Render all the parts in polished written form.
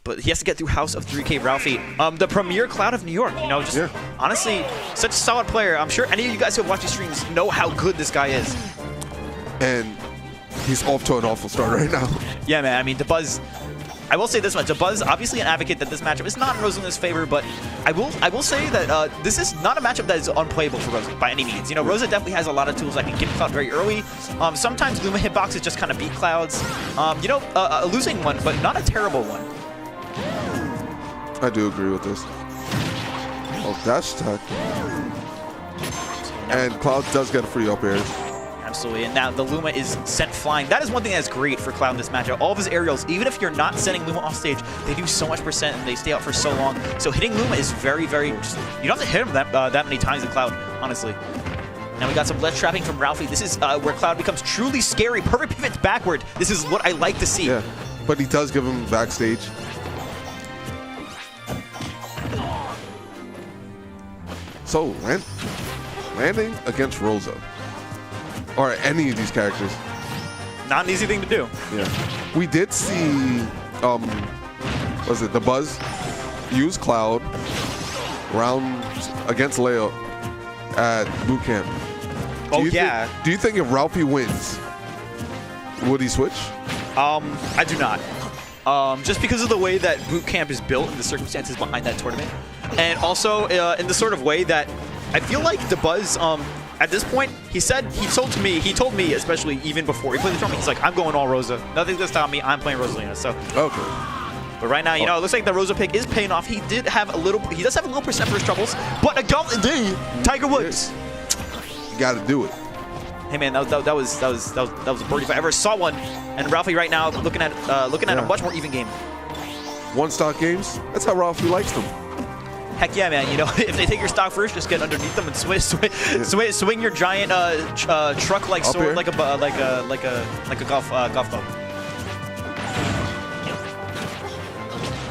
but he has to get through House of 3K Ralphie, the premier cloud of New York. You know, just honestly, such a solid player. I'm sure any of you guys who have watched these streams know how good this guy is. And he's off to an awful start right now. Yeah, man. I mean, Dabuz. I will say this much: Dabuz, obviously an advocate that this matchup is not in Rosalina's favor, but I will say that this is not a matchup that is unplayable for Rosa by any means. You know, Rosa definitely has a lot of tools that can get Cloud very early. Sometimes Luma hitboxes just kind of beat Clouds. You know, a losing one, but not a terrible one. I do agree with this. Oh, dash attack. And Cloud does get a free up air. Absolutely, and now the Luma is sent flying. That is one thing that's great for Cloud in this matchup. All of his aerials, even if you're not sending Luma off stage, they do so much percent and they stay out for so long. So hitting Luma is very, very... you don't have to hit him that many times in Cloud, honestly. Now we got some ledge trapping from Ralphie. This is where Cloud becomes truly scary. Perfect pivots backward. This is what I like to see. Yeah, but he does give him backstage. So, landing against Rosa. Or any of these characters. Not an easy thing to do. Yeah. We did see, was it Dabuz use Cloud round against Leo at boot camp. Oh, yeah. Do you think if Ralphie wins, would he switch? I do not. Just because of the way that boot camp is built and the circumstances behind that tournament. And also in the sort of way that I feel like Dabuz, at this point, he told me, especially even before he played the tournament, he's like, I'm going all Rosa. Nothing's gonna stop me. I'm playing Rosalina. So. Okay. But right now, you know, it looks like the Rosa pick is paying off. He does have a little percent for his troubles, but a golf indeed, Tiger Woods. You got to do it. Hey man, that was a birdie if I ever saw one. And Ralphie right now looking at a much more even game. One-stock games. That's how Ralphie likes them. Heck yeah, man! You know, if they take your stock first, just get underneath them and swing your giant truck-like sword like a golf ball.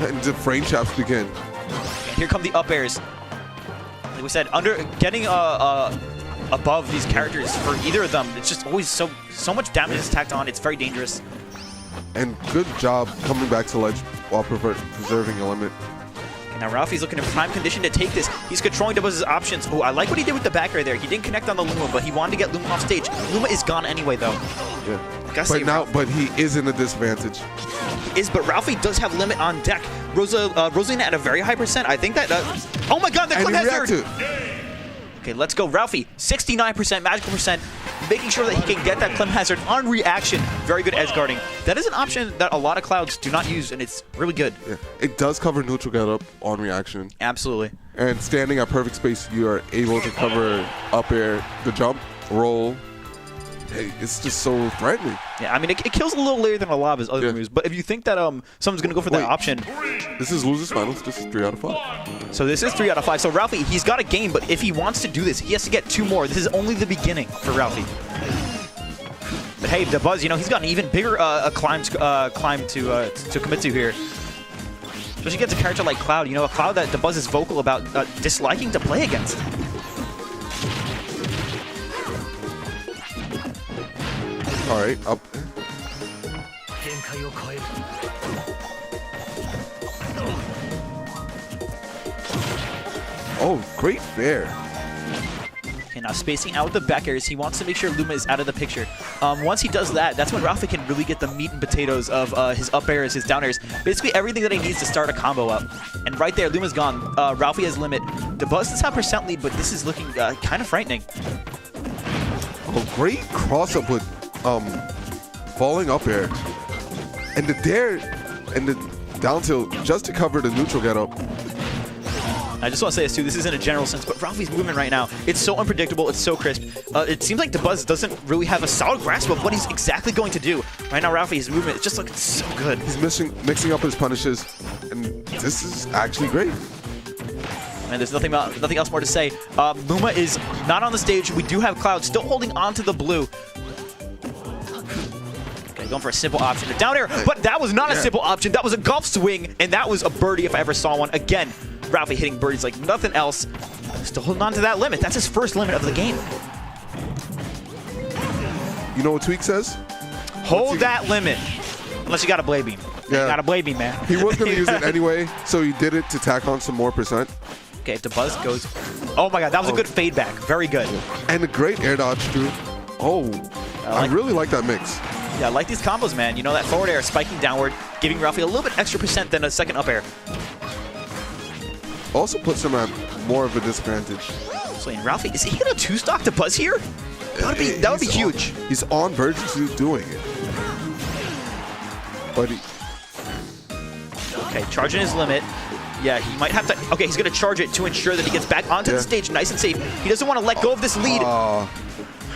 And the frame chops begin. And here come the up airs. Like we said, getting above these characters for either of them, it's just always so much damage is tacked on. It's very dangerous. And good job coming back to ledge while preserving a limit. Now Ralphie's looking in prime condition to take this. He's controlling Dabuz's options. Oh, I like what he did with the back air there. He didn't connect on the Luma, but he wanted to get Luma off stage. Luma is gone anyway, though. Yeah. But he is in a disadvantage. He is, but Ralphie does have limit on deck. Rosalina at a very high percent. I think that... oh my god, the clip hazard! Okay, let's go. Ralphie, 69% magical percent, making sure that he can get that Clem Hazard on reaction. Very good edge guarding. That is an option that a lot of Clouds do not use, and it's really good. Yeah. It does cover neutral get up on reaction. Absolutely. And standing at perfect space, you are able to cover up air, the jump, roll. Hey, it's just so threatening. Yeah, I mean, it kills a little later than a lot of his other moves, but if you think that someone's going to go for that option... This is losers finals. This is 3 out of 5. So this is 3 out of 5. So Ralphie, he's got a game, but if he wants to do this, he has to get 2 more. This is only the beginning for Ralphie. But hey, Dabuz, you know, he's got an even bigger climb to commit to here. Especially against a character like Cloud, you know, a Cloud that Dabuz is vocal about disliking to play against. All right, up. Oh, great fair. Okay, now spacing out with the back airs, he wants to make sure Luma is out of the picture. Once he does that, that's when Ralphie can really get the meat and potatoes of his up airs, his down airs, basically everything that he needs to start a combo up. And right there, Luma's gone. Ralphie has limit. Dabuz does have percent lead, but this is looking kind of frightening. Oh, great cross up with falling up air. And the dare and the down tilt just to cover the neutral get up. I just want to say this too, this isn't a general sense, but Ralphie's movement right now, it's so unpredictable, it's so crisp. It seems like Dabuz doesn't really have a solid grasp of what he's exactly going to do. Right now, Ralphie, his movement is just looking so good. He's mixing up his punishes, and this is actually great. And there's nothing else more to say. Luma is not on the stage. We do have Cloud still holding on to the blue. Okay, going for a simple option. A down air, but that was not a simple option. That was a golf swing, and that was a birdie if I ever saw one. Again, Ralphie hitting birdies like nothing else. Still holding on to that limit. That's his first limit of the game. You know what Tweak says? Hold that limit. Unless you got a Blade Beam. You gotta blame me, man. He was gonna use it anyway, so he did it to tack on some more percent. Okay, Dabuz goes. Oh my god, that was a good fade back. Very good. And a great air dodge too. Oh, I really like that mix. Yeah, I like these combos, man. You know, that forward air spiking downward, giving Ralphie a little bit extra percent than a second up air. Also puts him at more of a disadvantage. So, and Ralphie, is he gonna two-stock Dabuz here? That would be huge. He's on verge to doing it. But okay, charging his limit. Yeah, he might have to. Okay, he's gonna charge it to ensure that he gets back onto the stage nice and safe. He doesn't want to let go of this lead.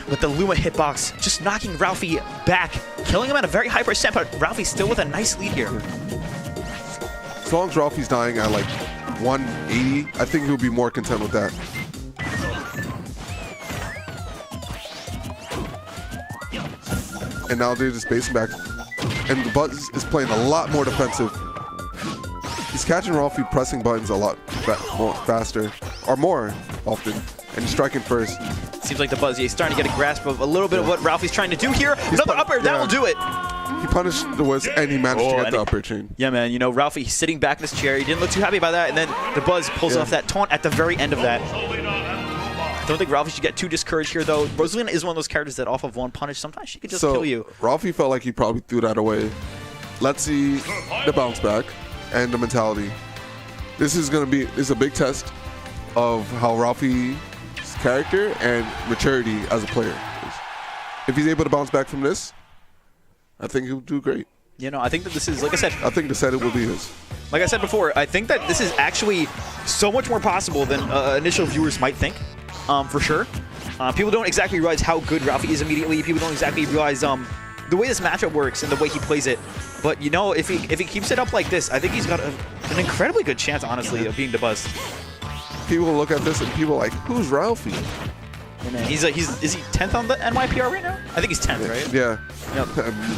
But the Luma hitbox just knocking Ralphie back, killing him at a very high percent, but Ralphie's still with a nice lead here. As long as Ralphie's dying at like 180, I think he'll be more content with that. And now they're just basing back. And the Buzz is playing a lot more defensive. He's catching Ralphie pressing buttons a lot faster, or more often, and he's striking first. Seems like Dabuz, he's starting to get a grasp of a little bit of what Ralphie's trying to do here. Another up air, that will do it. He punished the Wiz, and he managed to get the up air chain. Yeah, man, you know, Ralphie, he's sitting back in his chair. He didn't look too happy about that, and then Dabuz pulls off that taunt at the very end of that. I don't think Ralphie should get too discouraged here, though. Rosalina is one of those characters that off of one punish, sometimes she could just kill you. Ralphie felt like he probably threw that away. Let's see the bounce back and the mentality. This is a big test of how Ralphie's character and maturity as a player is. If he's able to bounce back from this, I think he'll do great. You know, I think that this is, like I said, I think the set it will be his. Like I said before, I think that this is actually so much more possible than initial viewers might think, for sure. People don't exactly realize how good Ralphie is immediately. People don't exactly realize the way this matchup works and the way he plays it. But, you know, if he keeps it up like this, I think he's got an incredibly good chance, honestly, of being Dabuz. People look at this and people are like, who's Ralphie? Hey man, is he 10th on the NYPR right now? I think he's 10th, right? Yeah. Yep.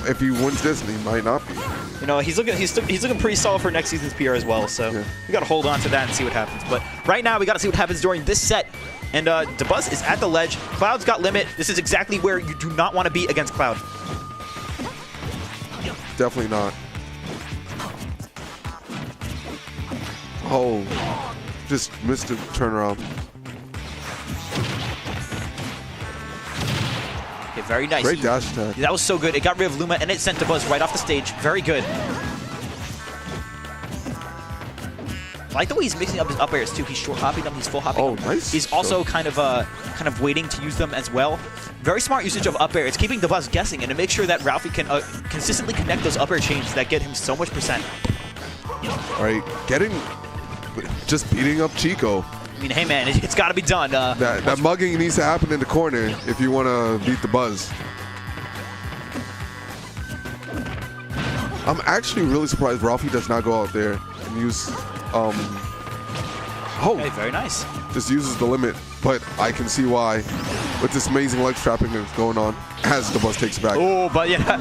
If he wins this, he might not be. You know, he's looking pretty solid for next season's PR as well. So we got to hold on to that and see what happens. But right now, we got to see what happens during this set. And Dabuz is at the ledge. Cloud's got limit. This is exactly where you do not want to be against Cloud. Definitely not. Oh, just missed a turnaround. Okay, very nice. Great dash attack. That was so good. It got rid of Luma, and it sent Dabuz right off the stage. Very good. I like the way he's mixing up his up airs too. He's short hopping them. He's full hopping. Oh, nice. He's also kind of waiting to use them as well. Very smart usage of up air. It's keeping Dabuz guessing and to make sure that Ralphie can consistently connect those up air chains that get him so much percent. All right, just beating up Chico. I mean, hey man, it's got to be done. That mugging needs to happen in the corner if you want to beat the Buzz. I'm actually really surprised Ralphie does not go out there and use. Okay, very nice. Just uses the limit, but I can see why with this amazing ledge trapping that's going on as the Buzz takes it back. Oh, but yeah,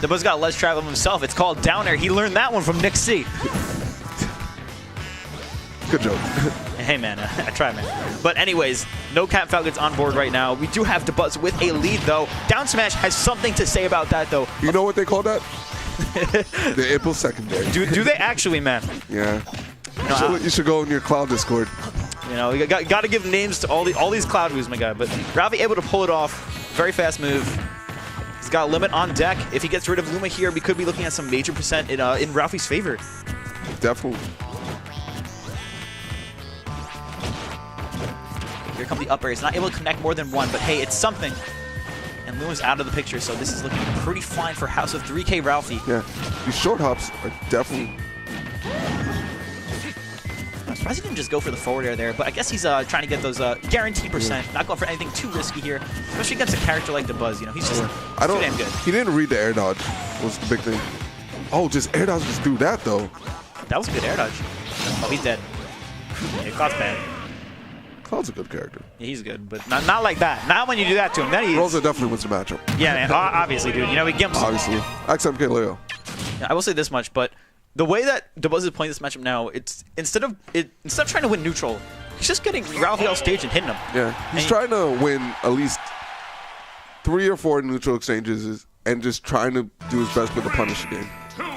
the Buzz got ledge trap of himself. It's called down air. He learned that one from Nick C. Good joke. Hey man, I try, man. But anyways, no Cat Falcons on board right now. We do have Dabuz with a lead though. Down smash has something to say about that though. You know what they call that? The April secondary. Do they actually, man? Yeah. You should go in your Cloud Discord. You know, you got to give names to all these Cloud moves, my guy. But Ralphie able to pull it off. Very fast move. He's got a limit on deck. If he gets rid of Luma here, we could be looking at some major percent in Ralphie's favor. Definitely. Here come the up air. He's not able to connect more than one, but hey, it's something. And Luma's out of the picture, so this is looking pretty fine for House of 3K Ralphie. Yeah, these short hops are definitely... I'm surprised he didn't just go for the forward air there, but I guess he's trying to get those guaranteed percent, not going for anything too risky here, especially against a character like Dabuz. You know, he's just too damn good. He didn't read the air dodge, was the big thing. Oh, just air dodge just through that, though. That was a good air dodge. Oh, he's dead. Yeah, Cloud's bad. Cloud's a good character. Yeah, he's good, but not like that. Not when you do that to him. Then he's... Rosa definitely wins the matchup. Yeah, man. Obviously, dude. You know, he gimps. Obviously. XMK Leo. Yeah, I will say this much, but the way that Dabuz is playing this matchup now, it's instead of trying to win neutral, he's just getting Ralphie off stage and hitting him. Yeah, he's trying to win at least 3 or 4 neutral exchanges and just trying to do his best with the punish game.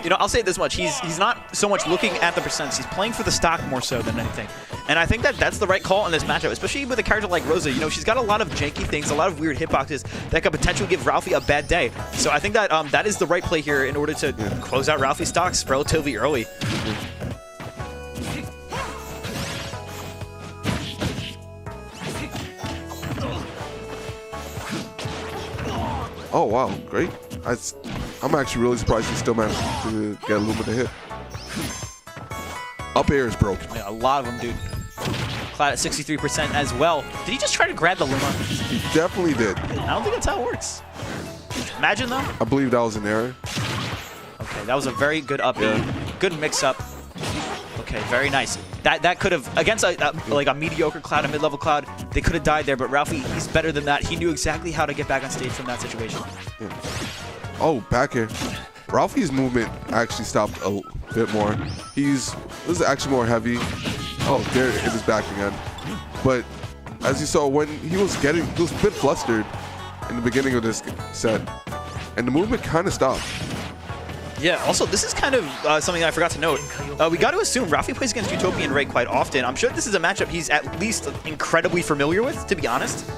You know, I'll say this much. He's not so much looking at the percents. He's playing for the stock more so than anything. And I think that that's the right call in this matchup, especially with a character like Rosa. You know, she's got a lot of janky things, a lot of weird hitboxes that could potentially give Ralphie a bad day. So I think that that is the right play here in order to close out Ralphie's stocks relatively early. Oh, wow. Great. I'm actually really surprised he still managed to get Luma to hit. Up air is broken. Yeah, a lot of them, dude. Cloud at 63% as well. Did he just try to grab the Luma? He definitely did. I don't think that's how it works. Imagine, though. I believe that was an error. Okay, that was a very good up B. Good mix-up. Okay, very nice. That could have, against like a mediocre Cloud, a mid-level Cloud, they could have died there, but Ralphie, he's better than that. He knew exactly how to get back on stage from that situation. Yeah. Oh, back air. Ralphie's movement actually stopped a bit more. This is actually more heavy. Oh, there it is back again. But as you saw, when he was a bit flustered in the beginning of this set, and the movement kind of stopped. Yeah, also, this is kind of something I forgot to note. We got to assume Ralphie plays against Utopian Ray quite often. I'm sure this is a matchup he's at least incredibly familiar with, to be honest.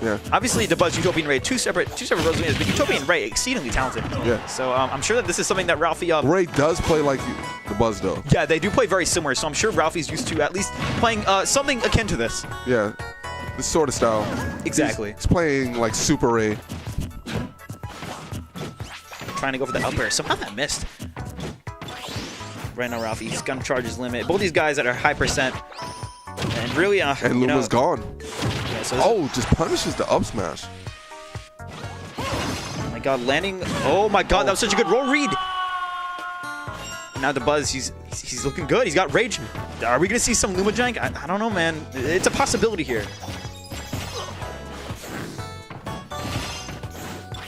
Yeah. Obviously, Dabuz, Utopian Ray, two separate Rose winners, but Utopian Ray, exceedingly talented. Yeah. So I'm sure that this is something that Ralphie... Ray does play like Dabuz, though. Yeah, they do play very similar, so I'm sure Ralphie's used to at least playing something akin to this. Yeah, this sort of style. Exactly. He's playing like Super Ray. Trying to go for the up air. Somehow that missed. Right now, Ralphie, he's gonna charge his limit. Both these guys that are high percent. And really, and Luma's gone. Yeah, so oh, just punishes the up smash. Oh my god, landing. Oh my god, that was such a good roll read. Now Dabuz, he's looking good. He's got rage. Are we gonna see some Luma jank? I don't know, man. It's a possibility here.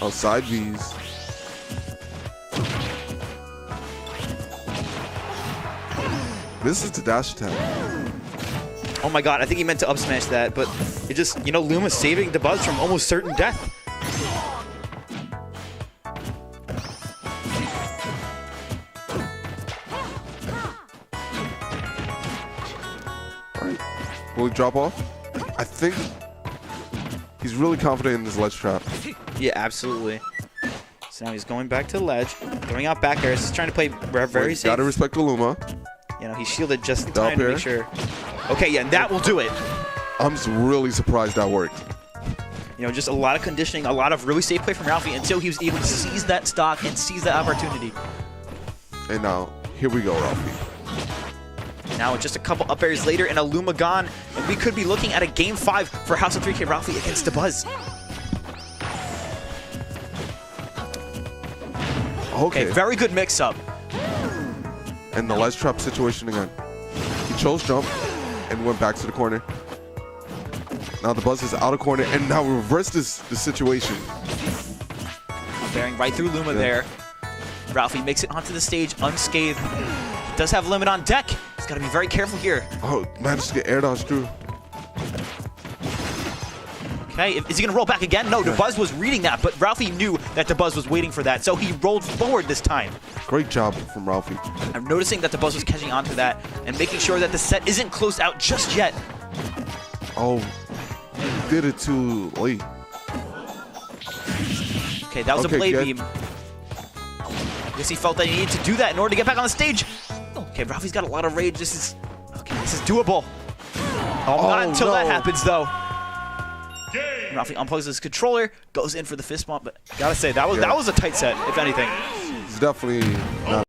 Oh, side V's. This is the dash attack. Oh my god, I think he meant to up smash that, but it just, you know, Luma's saving Dabuz from almost certain death. Alright. Will he drop off? I think he's really confident in this ledge trap. Yeah, absolutely. So now he's going back to the ledge, throwing out back airs. He's trying to play very safe. Gotta respect the Luma. You know, he's shielded just in time to make sure. Okay, yeah, and that will do it. I'm really surprised that worked. You know, just a lot of conditioning, a lot of really safe play from Ralphie until he was able to seize that stock and seize that opportunity. And now, here we go, Ralphie. Now, just a couple up airs later and a Luma gone, and we could be looking at a Game 5 for House of 3K Ralphie against Dabuz. Okay, very good mix-up. And the ledge trap situation again. He chose jump and went back to the corner. Now Dabuz is out of corner and now reverse the situation. Bearing right through Luma there. Ralphie makes it onto the stage unscathed. He does have limit on deck. He's got to be very careful here. Oh, managed to get air dodge through. Okay, is he going to roll back again? No, Dabuz was reading that, but Ralphie knew that Dabuz was waiting for that, so he rolled forward this time. Great job from Ralphie. I'm noticing that Dabuz was catching on to that and making sure that the set isn't closed out just yet. Oh, he did it too late. Okay, that was a blade beam. I guess he felt that he needed to do that in order to get back on the stage. Okay, Ralphie's got a lot of rage. This is doable. Oh, not until that happens, though. Ralphie unplugs his controller, goes in for the fist bump, but gotta say that was a tight set, if anything. It's definitely not